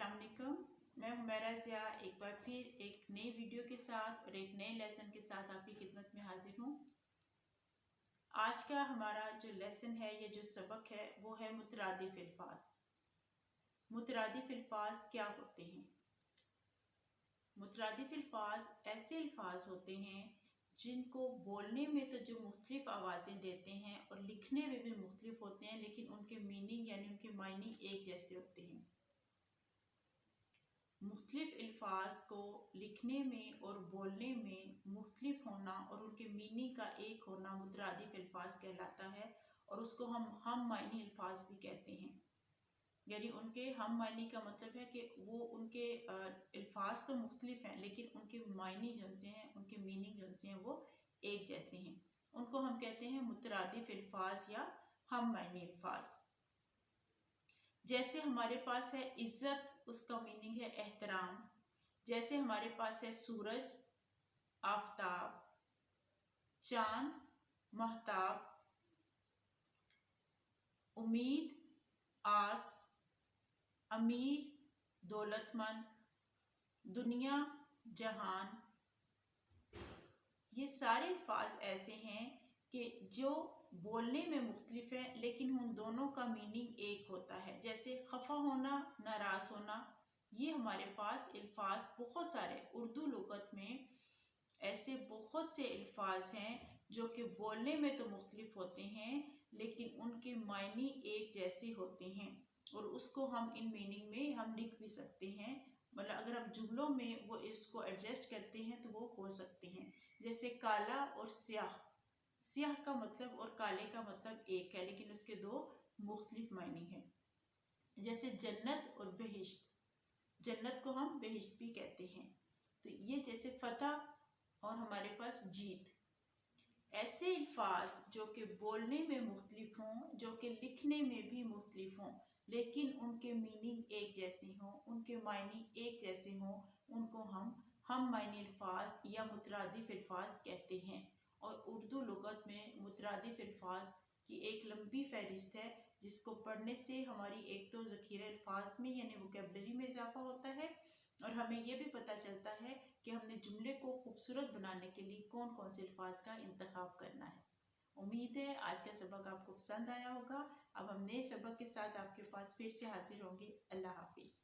अस्सलाम वालेकुम। मैं हुमैरा ज़िया एक बार फिर एक नई वीडियो के साथ और एक नए लेसन के साथ आपकी खिदमत में हाजिर हूँ। आज का हमारा जो लेसन है, ये जो सबक है, वो है मुतरादिफ अल्फाज। मुतरादिफ अल्फाज क्या होते हैं? मुतरादिफ अल्फाज ऐसे अल्फाज होते हैं जिनको बोलने में तो जो मुख्तलिफ आवाज़ें देते हैं और लिखने में भी मुख्तलिफ होते हैं, लेकिन उनके मीनिंग यानी उनके मायने एक जैसे होते हैं। मुख्तलिफ अल्फाज को लिखने में और बोलने में मुख्तलिफ होना और उनके मीनिंग का एक होना मुतरादिफ अल्फाज कहलाता है, और उसको हम मायनी अल्फाज भी कहते हैं। यानी उनके हम मायनी का मतलब है कि वो उनके अल्फाज तो मुख्तलिफ हैं, लेकिन उनके मायने जो से हैं, उनके मीनिंग जो से हैं, वो एक जैसे हैं। उनको हम कहते हैं मुतरादिफ अल्फाज या हम मायनी अल्फाज। जैसे हमारे पास है इज्जत, उसका मीनिंग है एहतराम। जैसे हमारे पास है सूरज, आफताब, चांद, महताब, उम्मीद, आस, अमीर, दौलतमंद, दुनिया, जहान। ये सारे अल्फाज ऐसे हैं कि जो बोलने में मुख्तलिफ है, लेकिन उन दोनों का मीनिंग एक होता है। जैसे खफा होना, नाराज होना, ये हमारे पास अल्फाज बहुत सारे उर्दू लुगत में ऐसे बहुत से अल्फाज हैं जो कि बोलने में तो मुख्तलिफ होते हैं, लेकिन उनके मायने एक जैसे होते हैं, और उसको हम इन मीनिंग में हम लिख भी सकते हैं। मतलब अगर आप जुमलों में वो इसको एडजस्ट करते हैं तो वो हो सकते हैं। जैसे काला और स्याह, स्याह का मतलब और काले का मतलब एक है, लेकिन उसके दो मुख्तलिफ मायने हैं। जैसे जन्नत और बहिश्त, जन्नत को हम बहिश्त भी कहते हैं। तो ये जैसे फतह और हमारे पास जीत, ऐसे अल्फाज जो कि बोलने में मुख्तलिफ हों, जो कि लिखने में भी मुख्तलिफ हों, लेकिन उनके मीनिंग एक जैसे हों, उनके मायने एक जैसे हों, उनको हम मायने अल्फाज या मुतरादिफ अल्फाज कहते हैं। और उर्दू लुगत में मुतरादिफ अल्फाज की एक लंबी फहरिस्त है, जिसको पढ़ने से हमारी एक तो ज़ख़ीरा अल्फाज में यानी वोकैबुलरी में इजाफा होता है, और हमें यह भी पता चलता है कि हमने जुमले को खूबसूरत बनाने के लिए कौन कौन से अल्फाज का इंतखाब करना है। उम्मीद है आज का सबक आपको पसंद आया होगा। अब हम नए सबक के साथ आपके पास फिर से हाजिर होंगे। अल्लाह हाफिज़।